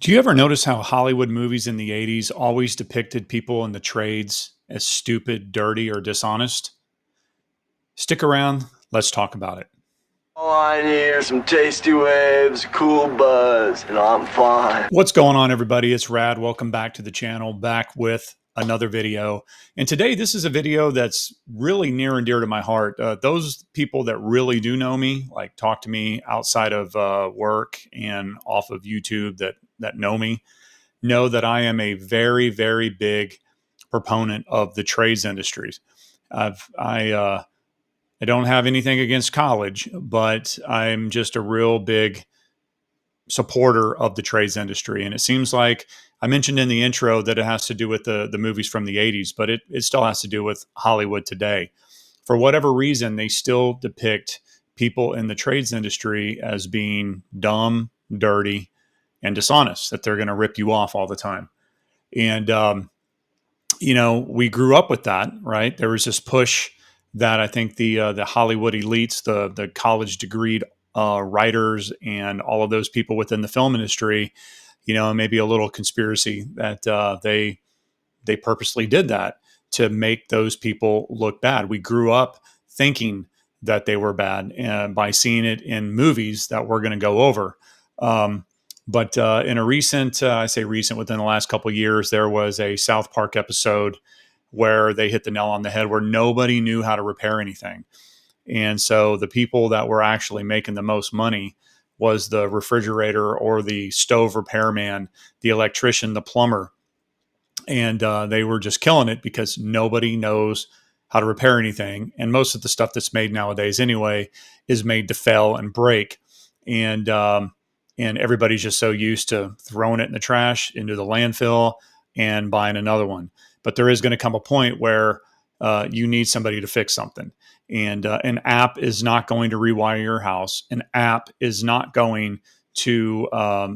Do you ever notice how Hollywood movies in the 80s always depicted people in the trades as stupid, dirty, or dishonest? Stick around, let's talk about it. All I need are some tasty waves, cool buzz, and I'm fine. What's going on, everybody? It's Rad. Welcome back to the channel, back with another video. And today, this is a video that's really near and dear to my heart. Those people that really do know me, like talk to me outside of work and off of YouTube that know that I am a very, very big proponent of the trades industries. I don't have anything against college, but I'm just a real big supporter of the trades industry. And it seems like I mentioned in the intro that it has to do with the movies from the 80s, but it still has to do with Hollywood today. For whatever reason, they still depict people in the trades industry as being dumb, dirty, and dishonest, that they're going to rip you off all the time. And we grew up with that, right? There was this push that I think the Hollywood elites, the college degreed writers, and all of those people within the film industry, maybe a little conspiracy that they purposely did that to make those people look bad. We grew up thinking that they were bad by seeing it in movies that we're going to go over. But in a recent, I say recent, within the last couple of years, there was a South Park episode where they hit the nail on the head, where nobody knew how to repair anything. And so the people that were actually making the most money was the refrigerator or the stove repairman, the electrician, the plumber. And they were just killing it because nobody knows how to repair anything. And most of the stuff that's made nowadays anyway is made to fail and break. And everybody's just so used to throwing it in the trash, into the landfill, and buying another one. But there is going to come a point where you need somebody to fix something. And an app is not going to rewire your house. An app is not going to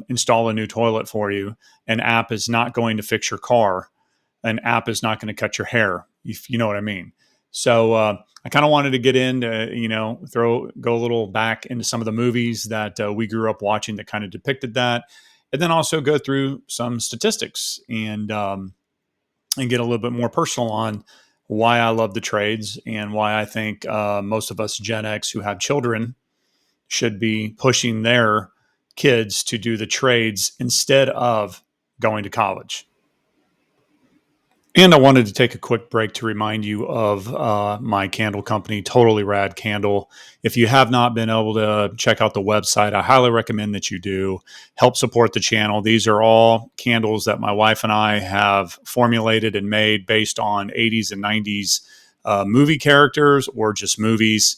install a new toilet for you. An app is not going to fix your car. An app is not going to cut your hair, if you know what I mean. So I kind of wanted to get into, go a little back into some of the movies that we grew up watching that kind of depicted that, and then also go through some statistics and get a little bit more personal on why I love the trades and why I think most of us Gen X who have children should be pushing their kids to do the trades instead of going to college. And I wanted to take a quick break to remind you of my candle company, Totally Rad Candle. If you have not been able to check out the website, I highly recommend that you do. Help support the channel. These are all candles that my wife and I have formulated and made based on 80s and 90s movie characters or just movies.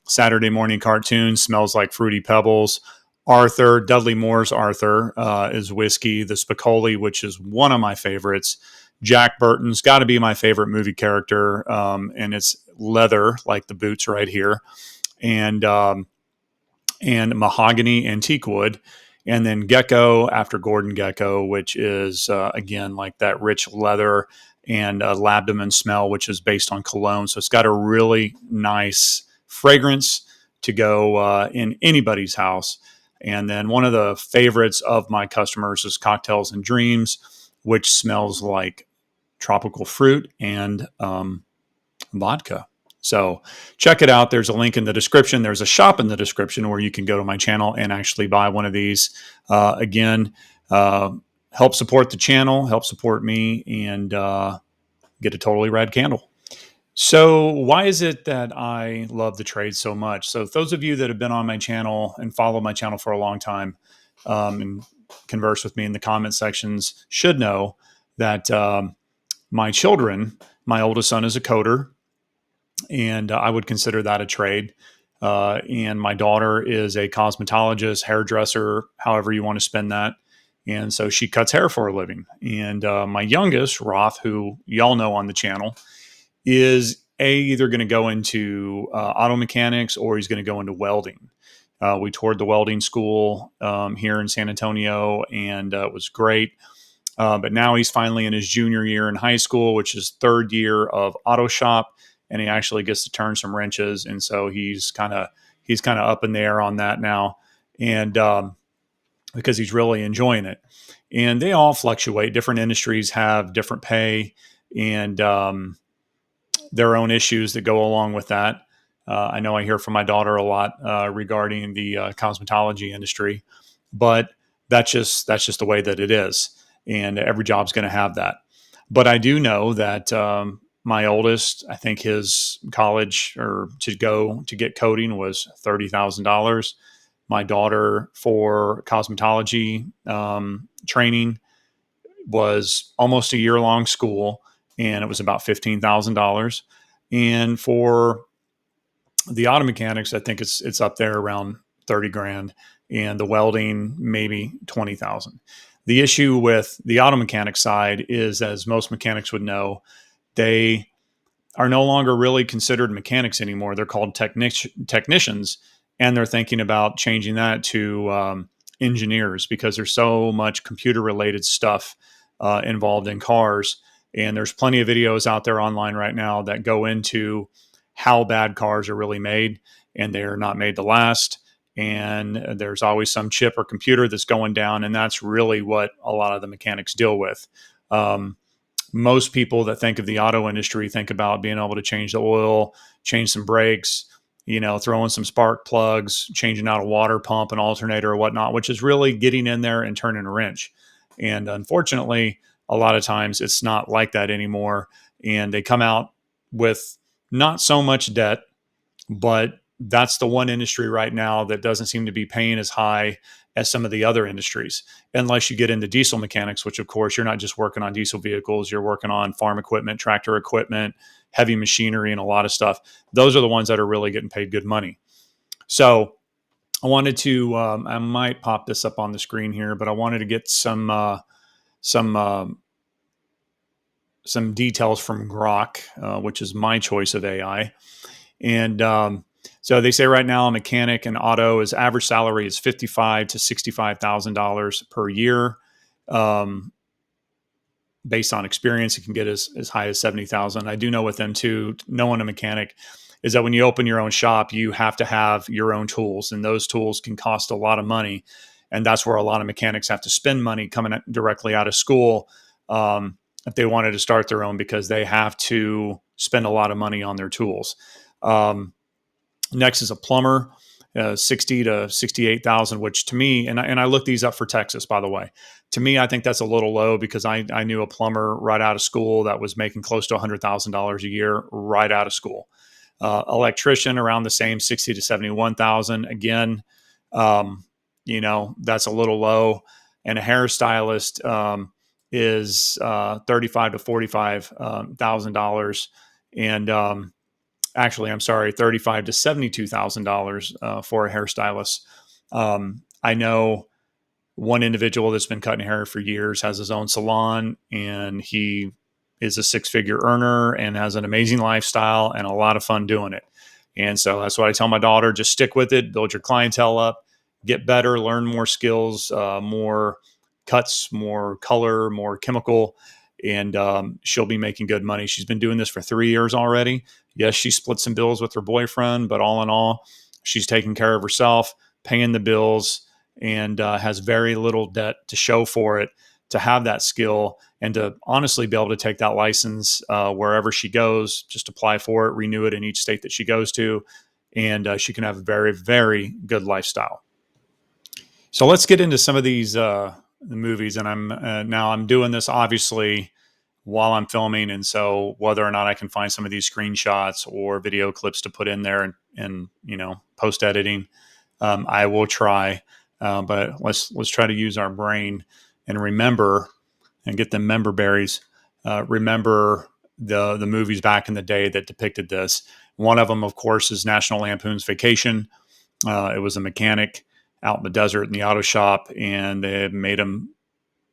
Saturday morning cartoon, Smells Like Fruity Pebbles. Arthur, Dudley Moore's Arthur is whiskey. The Spicoli, which is one of my favorites. Jack Burton's got to be my favorite movie character, and it's leather, like the boots right here, and mahogany antique wood, and then Gecko after Gordon Gecko, which is again like that rich leather and labdaman smell, which is based on cologne. So it's got a really nice fragrance to go in anybody's house. And then one of the favorites of my customers is Cocktails and Dreams, which smells like tropical fruit and vodka. So check it out. There's a link in the description. There's a shop in the description where you can go to my channel and actually buy one of these. Again, help support the channel, help support me, and get a Totally Rad candle. So why is it that I love the trade so much? So those of you that have been on my channel and follow my channel for a long time and converse with me in the comment sections should know that my children, my oldest son is a coder, and I would consider that a trade. And my daughter is a cosmetologist, hairdresser, however you want to spin that. And so she cuts hair for a living. And my youngest, Roth, who y'all know on the channel, is either going to go into auto mechanics or he's going to go into welding. We toured the welding school here in San Antonio, and it was great. But now he's finally in his junior year in high school, which is third year of auto shop, and he actually gets to turn some wrenches. And so he's kind of up in the air on that now. And because he's really enjoying it. And they all fluctuate. Different industries have different pay and their own issues that go along with that. I know I hear from my daughter a lot regarding the cosmetology industry, but that's just the way that it is, and every job's going to have that. But I do know that my oldest, I think his college or to go to get coding was $30,000. My daughter for cosmetology training was almost a year long school, and it was about $15,000. And for the auto mechanics, I think it's up there around 30 grand, and the welding maybe 20,000. The issue with the auto mechanic side is, as most mechanics would know, they are no longer really considered mechanics anymore. They're called technicians, and they're thinking about changing that to engineers because there's so much computer related stuff involved in cars. And there's plenty of videos out there online right now that go into how bad cars are really made, and they're not made to last. And there's always some chip or computer that's going down, and that's really what a lot of the mechanics deal with. Most people that think of the auto industry think about being able to change the oil, change some brakes, throw in some spark plugs, changing out a water pump, an alternator or whatnot, which is really getting in there and turning a wrench. And unfortunately, a lot of times it's not like that anymore. And they come out with not so much debt, but that's the one industry right now that doesn't seem to be paying as high as some of the other industries, unless you get into diesel mechanics, which of course you're not just working on diesel vehicles, you're working on farm equipment, tractor equipment, heavy machinery, and a lot of stuff. Those are the ones that are really getting paid good money. So I wanted to, I might pop this up on the screen here, but I wanted to get some details from Grok, which is my choice of AI. And so they say right now a mechanic in auto, his average salary is $55,000 to $65,000 per year. Based on experience, it can get as high as 70,000. I do know with them too, knowing a mechanic, is that when you open your own shop, you have to have your own tools, and those tools can cost a lot of money. And that's where a lot of mechanics have to spend money coming directly out of school if they wanted to start their own, because they have to spend a lot of money on their tools. Next is a plumber, 60 to 68,000, which to me, and I looked these up for Texas, by the way. To me, I think that's a little low because I knew a plumber right out of school that was making close to $100,000 a year right out of school. Electrician around the same, 60 to 71,000. Again, that's a little low. And a hairstylist is $35 to $45,000, and actually, I'm sorry, $35,000 to $72,000 for a hairstylist. I know one individual that's been cutting hair for years, has his own salon, and he is a six-figure earner and has an amazing lifestyle and a lot of fun doing it. And so that's what I tell my daughter: just stick with it, build your clientele up, get better, learn more skills, more cuts, more color, more chemical, and she'll be making good money. She's been doing this for 3 years already. Yes, she split some bills with her boyfriend, but all in all, she's taking care of herself, paying the bills, and has very little debt to show for it, to have that skill and to honestly be able to take that license wherever she goes, just apply for it, renew it in each state that she goes to, and she can have a very, very good lifestyle. So let's get into some of these movies. And I'm doing this obviously while I'm filming, and so whether or not I can find some of these screenshots or video clips to put in there and post editing, I will try. But let's try to use our brain and remember and get the member berries. Remember the movies back in the day that depicted this. One of them, of course, is National Lampoon's Vacation. It was a mechanic out in the desert in the auto shop, and they made him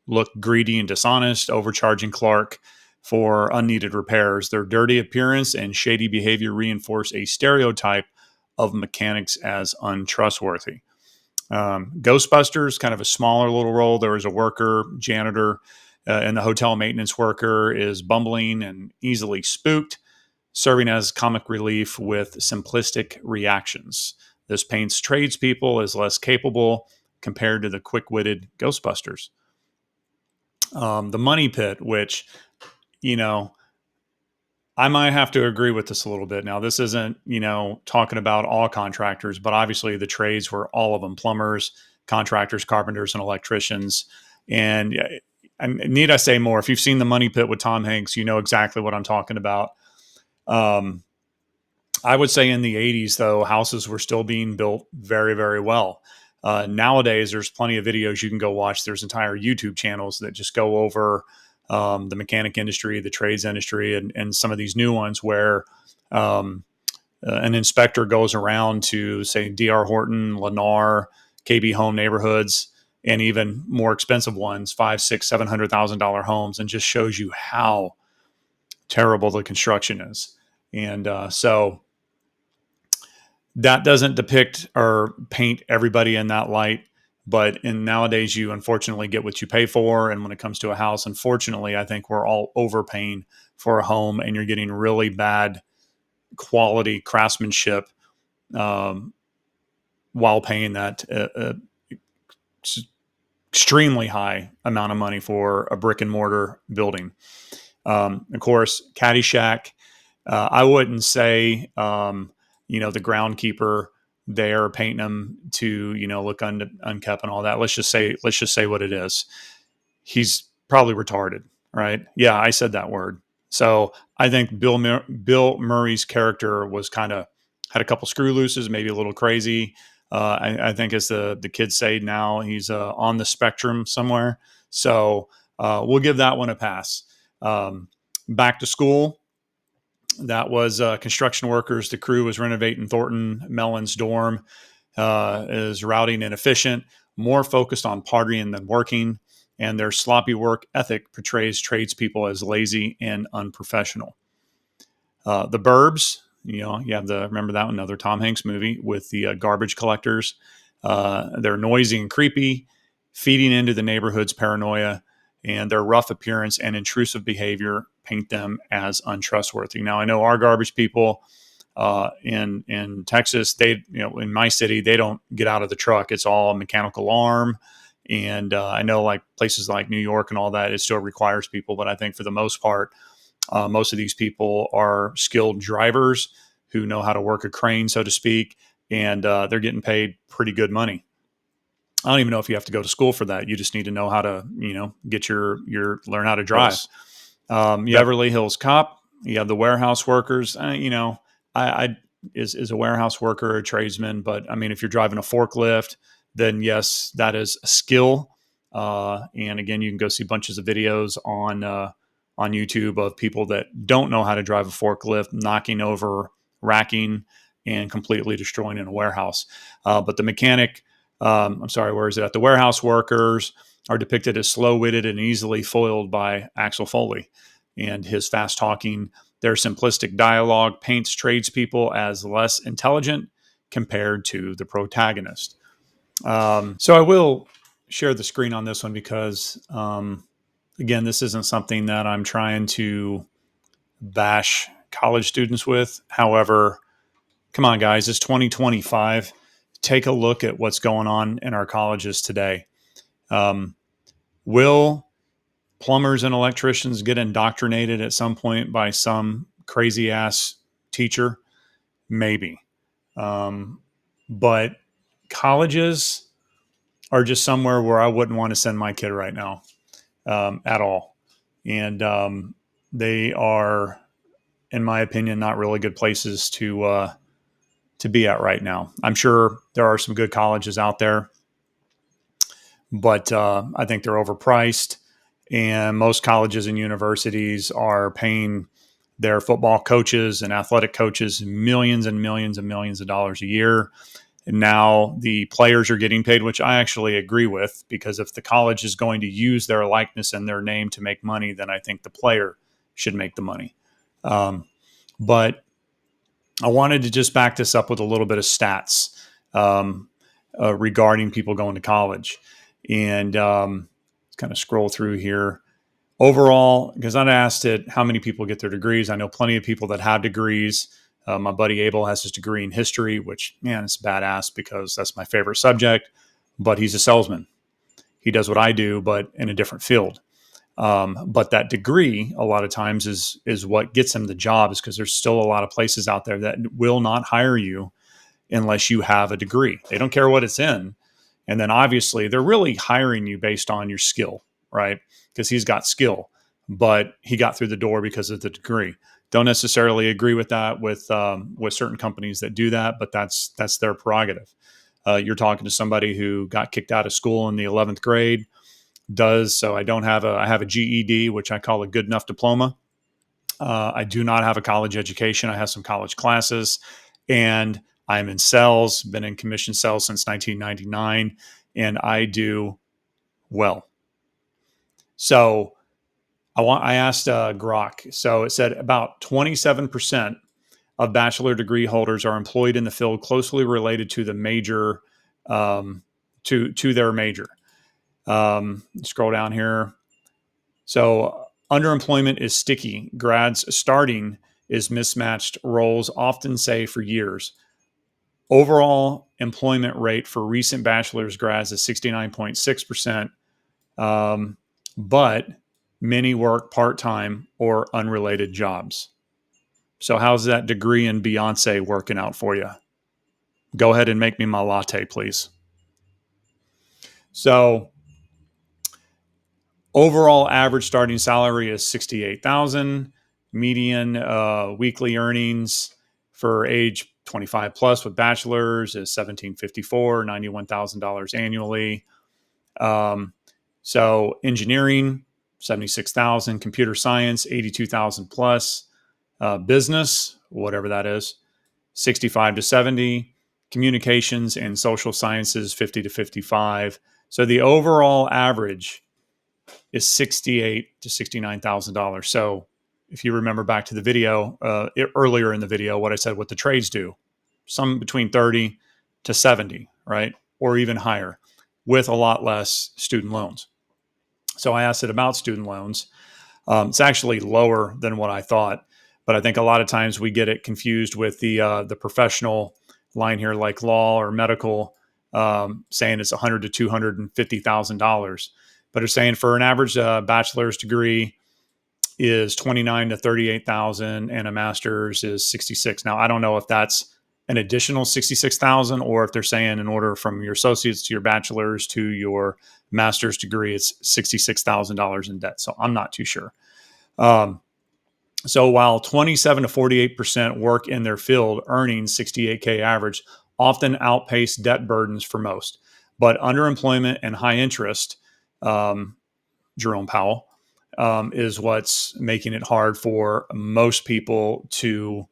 look greedy and dishonest, overcharging Clark for unneeded repairs. Their dirty appearance and shady behavior reinforce a stereotype of mechanics as untrustworthy. Ghostbusters, kind of a smaller little role. There was a worker, janitor, and the hotel maintenance worker is bumbling and easily spooked, serving as comic relief with simplistic reactions. This paints tradespeople as less capable, compared to the quick-witted Ghostbusters. The Money Pit, which, you know, I might have to agree with this a little bit. Now, this isn't, talking about all contractors, but obviously the trades were all of them: plumbers, contractors, carpenters, and electricians. And need I say more? If you've seen The Money Pit with Tom Hanks, you know exactly what I'm talking about. I would say in the 80s, though, houses were still being built very, very well. Nowadays, there's plenty of videos you can go watch. There's entire YouTube channels that just go over the mechanic industry, the trades industry, and some of these new ones where an inspector goes around to, say, D.R. Horton, Lennar, KB Home neighborhoods, and even more expensive ones, $500,000, $600,000, $700,000 homes, and just shows you how terrible the construction is. And so that doesn't depict or paint everybody in that light. But nowadays, you unfortunately get what you pay for. And when it comes to a house, unfortunately, I think we're all overpaying for a home, and you're getting really bad quality craftsmanship while paying that extremely high amount of money for a brick and mortar building. Of course, Caddyshack, I wouldn't say, the groundkeeper there painting them to, look unkept and all that. Let's just say what it is. He's probably retarded, right? Yeah, I said that word. So I think Bill Murray's character was had a couple screw looses, maybe a little crazy. I think, as the kids say now, he's on the spectrum somewhere. So we'll give that one a pass. Back to School. That was construction workers. The crew was renovating Thornton Mellon's dorm. Is rowdy and inefficient, more focused on partying than working, and their sloppy work ethic portrays tradespeople as lazy and unprofessional. The Burbs, you have remember that one, another Tom Hanks movie with the garbage collectors. They're noisy and creepy, feeding into the neighborhood's paranoia, and their rough appearance and intrusive behavior paint them as untrustworthy. Now, I know our garbage people in Texas, in my city, they don't get out of the truck. It's all mechanical arm. And I know, like, places like New York and all that, it still requires people. But I think for the most part, most of these people are skilled drivers who know how to work a crane, so to speak, and they're getting paid pretty good money. I don't even know if you have to go to school for that. You just need to know how to, get learn how to drive. Yes. Beverly Hills Cop. You have the warehouse workers. I is a warehouse worker a tradesman? But I mean, if you're driving a forklift, then yes, that is a skill. And again, you can go see bunches of videos on YouTube of people that don't know how to drive a forklift, knocking over racking and completely destroying in a warehouse. But the mechanic, where is it at? The warehouse workers are depicted as slow-witted and easily foiled by Axel Foley and his fast talking. Their simplistic dialogue paints tradespeople as less intelligent compared to the protagonist. So I will share the screen on this one because, again, this isn't something that I'm trying to bash college students with. However, come on, guys, it's 2025. Take a look at what's going on in our colleges today. Will plumbers and electricians get indoctrinated at some point by some crazy ass teacher? Maybe. But colleges are just somewhere where I wouldn't want to send my kid right now, at all. And they are, in my opinion, not really good places to be at right now. I'm sure there are some good colleges out there, but I think they're overpriced. And most colleges and universities are paying their football coaches and athletic coaches millions and millions and millions of dollars a year. And now the players are getting paid, which I actually agree with, because if the college is going to use their likeness and their name to make money, then I think the player should make the money. But I wanted to just back this up with a little bit of stats regarding people going to college. And let's kind of scroll through here. Overall, because I asked it, how many people get their degrees? I know plenty of people that have degrees. My buddy Abel has his degree in history, which, man, it's badass because that's my favorite subject. but he's a salesman. He does what I do, but in a different field. But that degree, a lot of times, is what gets him the job, is because there's still a lot of places out there that will not hire you unless you have a degree. They don't care what it's in. And then obviously they're really hiring you based on your skill, right? Because he's got skill, but he got through the door because of the degree. Don't necessarily agree with that with certain companies that do that, but that's their prerogative. You're talking to somebody who got kicked out of school in the 11th grade. So I have a GED, which I call a good enough diploma. I do not have a college education. I have some college classes, and I'm in sales, been in commission sales since 1999, and I do well. So I asked Grok. So it said about 27% of bachelor degree holders are employed in the field closely related to the major, to their major. Scroll down here. So underemployment is sticky. Grads starting is mismatched roles, often say for years. Overall employment rate for recent bachelor's grads is 69.6%, but many work part-time or unrelated jobs. So how's that degree in Beyonce working out for you? Go ahead and make me my latte, please. So overall average starting salary is $68,000. Median weekly earnings for age 25 plus with bachelor's is $1,754, $91,000 annually. So engineering, 76,000, computer science, 82,000 plus, business, whatever that is, 65 to 70, communications and social sciences, 50 to 55. So the overall average is $68,000 to $69,000. So if you remember back to the video, earlier in the video, what I said, what the trades do, some between 30 to 70, right? Or even higher, with a lot less student loans. So I asked it about student loans. It's actually lower than what I thought, but I think a lot of times we get it confused with the professional line here, like law or medical, saying it's $100,000 to $250,000. But they're saying for an average bachelor's degree is 29 to 38,000, and a master's is 66. Now I don't know if that's an additional 66,000, or if they're saying in order from your associates to your bachelor's to your master's degree, it's $66,000 in debt. So I'm not too sure. So while 27 to 48% work in their field, earning 68K average, often outpace debt burdens for most. But underemployment and high interest, Jerome Powell, is what's making it hard for most people to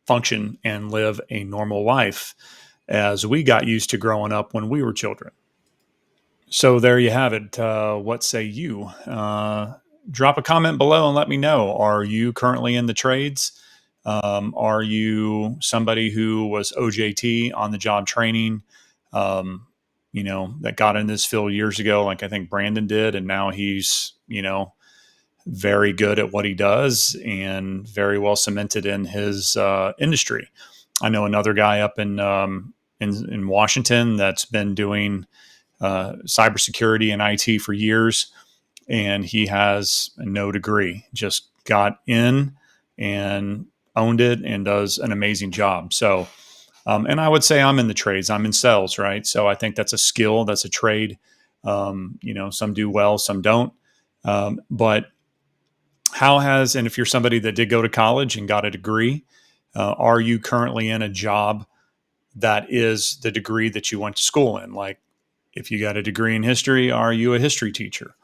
function and live a normal life as we got used to growing up when we were children. So there you have it. What say you? Drop a comment below and let me know. Are you currently in the trades? Are you somebody who was OJT, on the job training, that got in this field years ago, like I think Brandon did, and now he's, very good at what he does and very well cemented in his industry. I know another guy up in Washington that's been doing cybersecurity and IT for years, and he has no degree, just got in and owned it and does an amazing job. So, and I would say I'm in the trades, I'm in sales, right? So I think that's a skill, that's a trade. Some do well, some don't. But and if you're somebody that did go to college and got a degree, are you currently in a job that is the degree that you went to school in? Like, if you got a degree in history, are you a history teacher?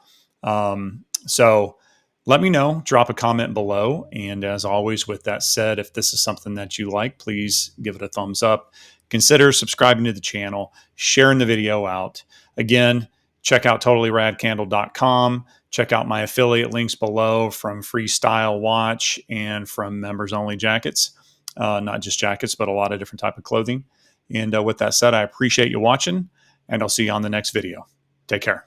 So let me know, drop a comment below. And as always, with that said, if this is something that you like, please give it a thumbs up. Consider subscribing to the channel, sharing the video out. Again, check out totallyradcandle.com. Check out my affiliate links below, from Freestyle Watch and from members only jackets, not just jackets, but a lot of different type of clothing. And with that said, I appreciate you watching, and I'll see you on the next video. Take care.